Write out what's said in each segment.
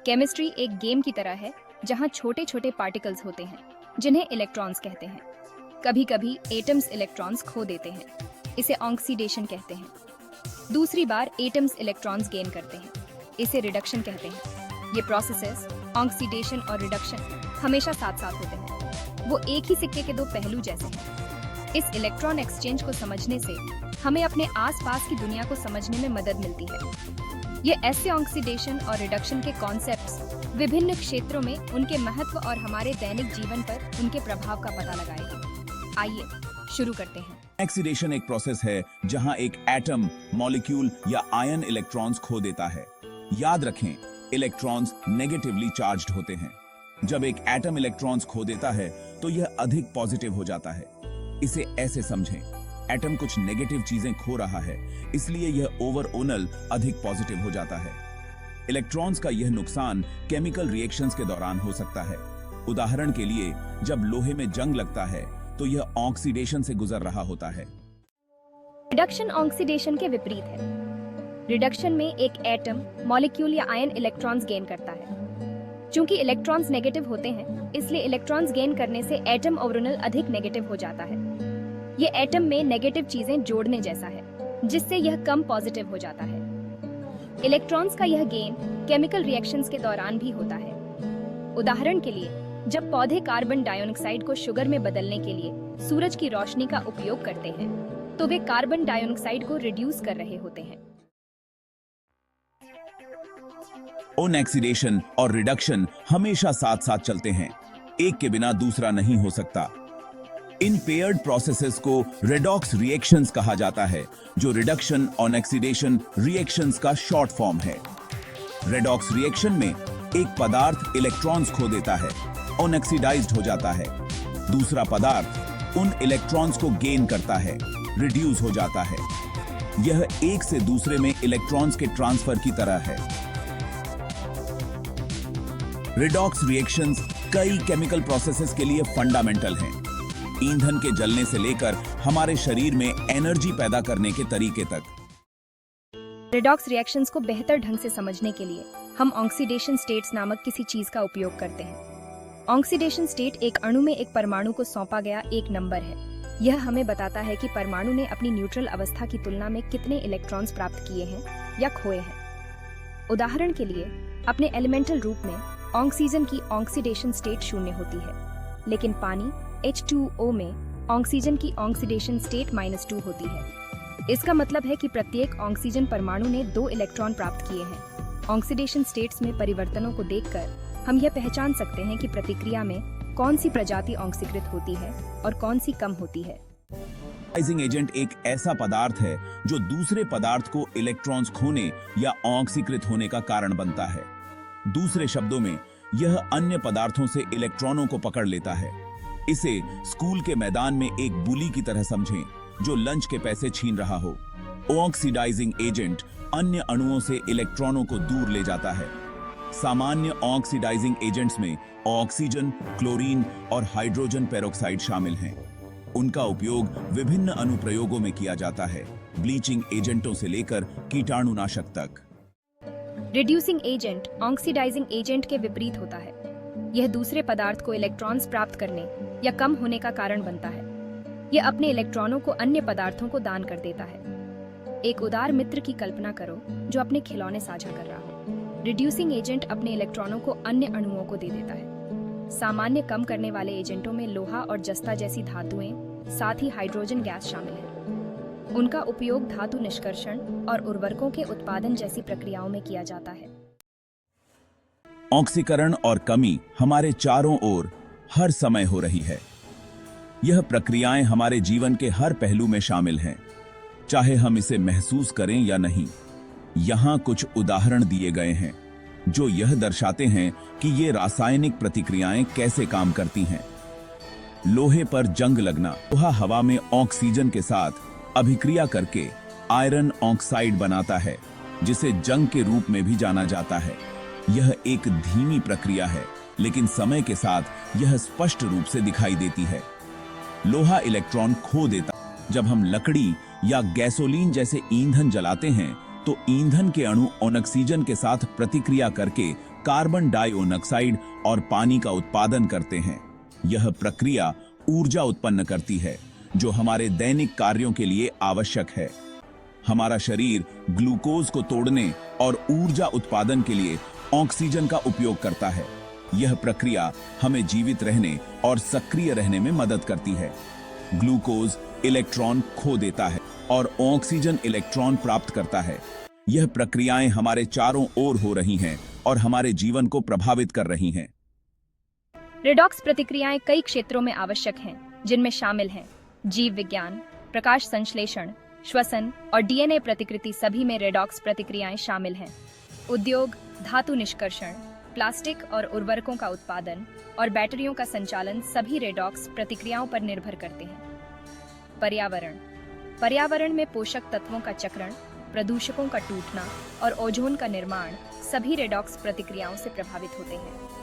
Chemistry एक game की तरह है जहां छोटे छोटे पार्टिकल्स होते हैं जिन्हें इलेक्ट्रॉन्स कहते हैं। कभी कभी एटम्स इलेक्ट्रॉन्स खो देते हैं, इसे ऑक्सीडेशन कहते हैं। दूसरी बार एटम्स इलेक्ट्रॉन्स गेन करते हैं, इसे रिडक्शन कहते हैं। ये प्रोसेसेस ऑक्सीडेशन और रिडक्शन हमेशा साथ साथ होते हैं, वो एक ही सिक्के के दो पहलू जैसे हैं। इस इलेक्ट्रॉन एक्सचेंज को समझने से हमें अपने आसपास की दुनिया को समझने में मदद मिलती है। ये ऐसे ऑक्सीडेशन और रिडक्शन के कॉन्सेप्ट्स विभिन्न क्षेत्रों में उनके महत्व और हमारे दैनिक जीवन पर उनके प्रभाव का पता लगाएगा। आइए शुरू करते हैं। ऑक्सीडेशन एक प्रोसेस है जहां एक एटम, मॉलिक्यूल या आयन इलेक्ट्रॉन्स खो देता है। याद रखें, इलेक्ट्रॉन्स नेगेटिवली चार्ज्ड होते हैं। जब एक एटम इलेक्ट्रॉन्स खो देता है तो यह अधिक पॉजिटिव हो जाता है। इसे ऐसे समझें, एटम कुछ नेगेटिव चीजें खो रहा है, इसलिए यह ओवरऑल अधिक पॉजिटिव हो जाता है। इलेक्ट्रॉन्स का यह नुकसान केमिकल रिएक्शंस के दौरान हो सकता है। उदाहरण के लिए, जब लोहे में जंग लगता है तो यह ऑक्सीडेशन से गुजर रहा होता है। रिडक्शन ऑक्सीडेशन के विपरीत है। रिडक्शन में एक एटम, मॉलिक्यूल या आयन इलेक्ट्रॉन्स गेन करता है। चूंकि इलेक्ट्रॉन्स नेगेटिव होते हैं, इसलिए इलेक्ट्रॉन्स गेन करने से एटम ओवरऑल अधिक नेगेटिव हो जाता है। ये एटम में नेगेटिव चीजें जोड़ने जैसा है, जिससे यह कम पॉजिटिव हो जाता है। इलेक्ट्रॉन्स का यह गेन केमिकल रिएक्शंस के दौरान भी होता है। उदाहरण के लिए, जब पौधे कार्बन डाइऑक्साइड को शुगर में बदलने के लिए सूरज की रोशनी का उपयोग करते हैं, तो वे कार्बन डाइऑक्साइड को रिड्यूस कर रहे होते हैं। ऑक्सीडेशन और रिडक्शन हमेशा साथ साथ चलते हैं, एक के बिना दूसरा नहीं हो सकता। इन पेयर्ड प्रोसेसेस को रेडॉक्स रिएक्शंस कहा जाता है, जो रिडक्शन और ऑक्सीडेशन रिएक्शंस का शॉर्ट फॉर्म है। रेडॉक्स रिएक्शन में एक पदार्थ इलेक्ट्रॉन्स खो देता है, ऑक्सीडाइज्ड हो जाता है। दूसरा पदार्थ उन इलेक्ट्रॉन्स को गेन करता है, रिड्यूस हो जाता है। यह एक से दूसरे में इलेक्ट्रॉन्स के ट्रांसफर की तरह है। रेडॉक्स रिएक्शंस कई केमिकल प्रोसेसेस के लिए फंडामेंटल हैं। ईंधन के जलने से लेकर हमारे शरीर में एनर्जी पैदा करने के तरीके तक। रेडॉक्स रिएक्शंस को बेहतर ढंग से समझने के लिए हम ऑक्सीडेशन स्टेट्स नामक किसी चीज का उपयोग करते हैं। ऑक्सीडेशन स्टेट एक अणु में एक परमाणु को सौंपा गया एक नंबर है। यह हमें बताता है कि परमाणु ने अपनी न्यूट्रल अवस्था की तुलना में कितने इलेक्ट्रॉन्स प्राप्त किए हैं या खोए हैं। उदाहरण के लिए, अपने एलिमेंटल रूप में ऑक्सीजन की ऑक्सीडेशन स्टेट 0 होती है, लेकिन पानी H2O में ऑक्सीजन की ऑक्सीडेशन स्टेट -2 होती है। इसका मतलब है कि प्रत्येक ऑक्सीजन परमाणु ने 2 इलेक्ट्रॉन प्राप्त किए हैं। ऑक्सीडेशन स्टेट्स में परिवर्तनों को देखकर हम यह पहचान सकते हैं कि प्रतिक्रिया में कौन सी प्रजाति ऑक्सीकृत होती है और कौन सी कम होती है। ऑक्सीडाइजिंग एजेंट एक ऐसा पदार्थ है जो दूसरे पदार्थ को इलेक्ट्रॉन्स खोने या ऑक्सीकृत होने का कारण बनता है। दूसरे शब्दों में, यह अन्य पदार्थों से इलेक्ट्रॉनों को पकड़ लेता है। इसे स्कूल के मैदान में एक बुली की तरह समझें, जो लंच के पैसे छीन रहा हो। ऑक्सीडाइजिंग एजेंट अन्य अणुओं से इलेक्ट्रॉनों को दूर ले जाता है। सामान्य ऑक्सीडाइजिंग एजेंट्स में ऑक्सीजन, क्लोरीन और हाइड्रोजन पेरोक्साइड शामिल हैं। उनका उपयोग विभिन्न अनुप्रयोगों में किया जाता है, ब्लीचिंग एजेंटों से लेकर कीटाणुनाशक तक। रिड्यूसिंग एजेंट ऑक्सीडाइजिंग एजेंट के विपरीत होता है। यह दूसरे पदार्थ को इलेक्ट्रॉन्स प्राप्त करने या कम होने का कारण बनता है। यह अपने इलेक्ट्रॉनों को अन्य पदार्थों को दान कर देता है। एक उदार मित्र की कल्पना करो जो अपने खिलौने साझा कर रहा हो। रिड्यूसिंग एजेंट अपने इलेक्ट्रॉनों को अन्य अणुओं को दे देता है। सामान्य कम करने वाले एजेंटों में लोहा और जस्ता जैसी धातुएं, साथ ही हाइड्रोजन गैस शामिल है। उनका उपयोग धातु निष्कर्षण और उर्वरकों के उत्पादन जैसी प्रक्रियाओं में किया जाता है। ऑक्सीकरण और कमी हमारे चारों ओर हर समय हो रही है। यह प्रक्रियाएं हमारे जीवन के हर पहलू में शामिल हैं, चाहे हम इसे महसूस करें या नहीं। यहां कुछ उदाहरण दिए गए हैं जो यह दर्शाते हैं कि ये रासायनिक प्रतिक्रियाएं कैसे काम करती हैं। लोहे पर जंग लगना। लोहा हवा में ऑक्सीजन के साथ अभिक्रिया करके आयरन ऑक्साइड बनाता है, जिसे जंग के रूप में भी जाना जाता है। यह एक धीमी प्रक्रिया है, लेकिन समय के साथ यह स्पष्ट रूप से दिखाई देती है। लोहा इलेक्ट्रॉन खो देता। जब हम लकड़ी या गैसोलीन जैसे ईंधन जलाते हैं, तो ईंधन के अणु ऑक्सीजन के साथ प्रतिक्रिया करके कार्बन डाइऑक्साइड और पानी का उत्पादन करते हैं। यह प्रक्रिया ऊर्जा उत्पन्न करती है जो हमारे दैनिक कार्यों के लिए आवश्यक है। हमारा शरीर ग्लूकोज को तोड़ने और ऊर्जा उत्पादन के लिए ऑक्सीजन का उपयोग करता है। यह प्रक्रिया हमें जीवित रहने और सक्रिय रहने में मदद करती है। ग्लूकोज इलेक्ट्रॉन खो देता है और ऑक्सीजन इलेक्ट्रॉन प्राप्त करता है। यह प्रक्रियाएं हमारे चारों ओर हो रही हैं और हमारे जीवन को प्रभावित कर रही हैं। रेडॉक्स प्रतिक्रियाएं कई क्षेत्रों में आवश्यक हैं, जिनमें शामिल हैं जीव विज्ञान, प्रकाश संश्लेषण, श्वसन और डीएनए प्रतिकृति। सभी में रेडॉक्स प्रतिक्रियाएं शामिल हैं। उद्योग, धातु निष्कर्षण, प्लास्टिक और उर्वरकों का उत्पादन और बैटरियों का संचालन सभी रेडॉक्स प्रतिक्रियाओं पर निर्भर करते हैं। पर्यावरण में पोषक तत्वों का चक्रण, प्रदूषकों का टूटना और ओजोन का निर्माण सभी रेडॉक्स प्रतिक्रियाओं से प्रभावित होते हैं।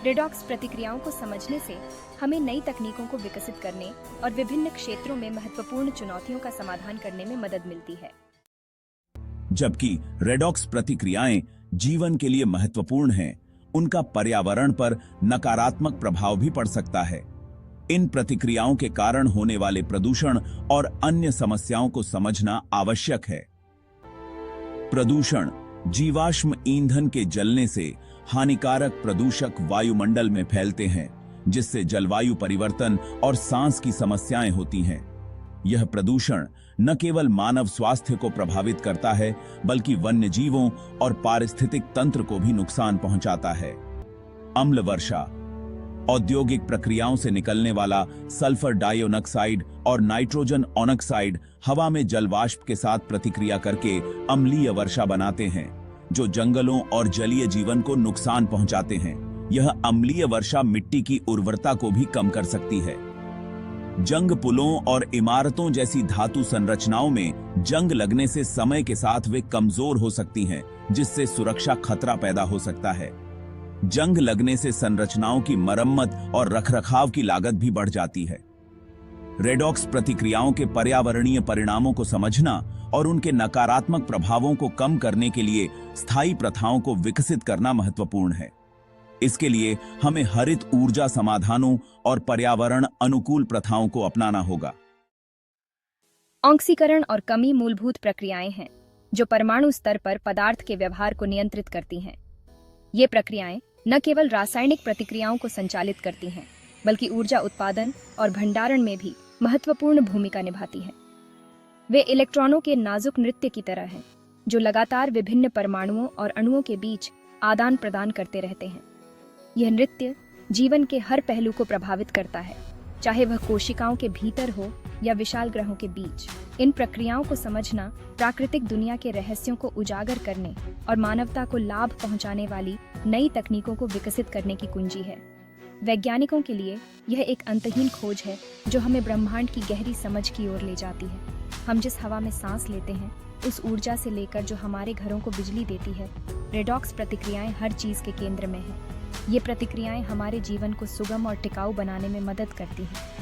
रेडॉक्स प्रतिक्रियाओं को समझने से हमें नई तकनीकों को विकसित करने और विभिन्न क्षेत्रों में महत्वपूर्ण चुनौतियों का समाधान करने में मदद मिलती है। जबकि रेडॉक्स प्रतिक्रियाएं जीवन के लिए महत्वपूर्ण हैं, उनका पर्यावरण पर नकारात्मक प्रभाव भी पड़ सकता है। इन प्रतिक्रियाओं के कारण होने वाले प्रदूषण और अन्य समस्याओं को समझना आवश्यक है। प्रदूषण जीवाश्म ईंधन के जलने से हानिकारक प्रदूषक वायुमंडल में फैलते हैं, जिससे जलवायु परिवर्तन और सांस की समस्याएं होती हैं। यह प्रदूषण न केवल मानव स्वास्थ्य को प्रभावित करता है, बल्कि वन्य जीवों और पारिस्थितिक तंत्र को भी नुकसान पहुंचाता है। अम्ल वर्षा, औद्योगिक प्रक्रियाओं से निकलने वाला सल्फर डाइऑक्साइड और नाइट्रोजन ऑक्साइड हवा में जलवाष्प के साथ प्रतिक्रिया करके अम्लीय वर्षा बनाते हैं, जो जंगलों और जलीय जीवन को नुकसान पहुंचाते हैं। यह अम्लीय वर्षा मिट्टी की उर्वरता को भी कम कर सकती है। जंग पुलों और इमारतों जैसी धातु संरचनाओं में जंग लगने से समय के साथ वे कमजोर हो सकती हैं, जिससे सुरक्षा खतरा पैदा हो सकता है। जंग लगने से संरचनाओं की मरम्मत और रखरखाव की लागत भी बढ़ जाती है। रेडॉक्स प्रतिक्रियाओं के पर्यावरणीय परिणामों को समझना और उनके नकारात्मक प्रभावों को कम करने के लिए स्थायी प्रथाओं को विकसित करना महत्वपूर्ण है। इसके लिए हमें हरित ऊर्जा समाधानों और पर्यावरण अनुकूल प्रथाओं को अपनाना होगा। ऑक्सीकरण और कमी मूलभूत प्रक्रियाएं हैं जो परमाणु स्तर पर पदार्थ के व्यवहार को नियंत्रित करती हैं। ये प्रक्रियाएं न केवल रासायनिक प्रतिक्रियाओं को संचालित करती हैं, बल्कि ऊर्जा उत्पादन और भंडारण में भी महत्वपूर्ण भूमिका निभाती हैं। वे इलेक्ट्रॉनों के नाजुक नृत्य की तरह हैं, जो लगातार विभिन्न परमाणुओं और अणुओं के बीच आदान प्रदान करते रहते हैं। यह नृत्य जीवन के हर पहलू को प्रभावित करता है, चाहे वह कोशिकाओं के भीतर हो या विशाल ग्रहों के बीच। इन प्रक्रियाओं को समझना प्राकृतिक दुनिया के रहस्यों को उजागर करने और मानवता को लाभ पहुंचाने वाली नई तकनीकों को विकसित करने की कुंजी है। वैज्ञानिकों के लिए यह एक अंतहीन खोज है जो हमें ब्रह्मांड की गहरी समझ की ओर ले जाती है। हम जिस हवा में सांस लेते हैं, उस ऊर्जा से लेकर जो हमारे घरों को बिजली देती है, रेडॉक्स प्रतिक्रियाएं हर चीज के केंद्र में हैं। ये प्रतिक्रियाएं हमारे जीवन को सुगम और टिकाऊ बनाने में मदद करती हैं।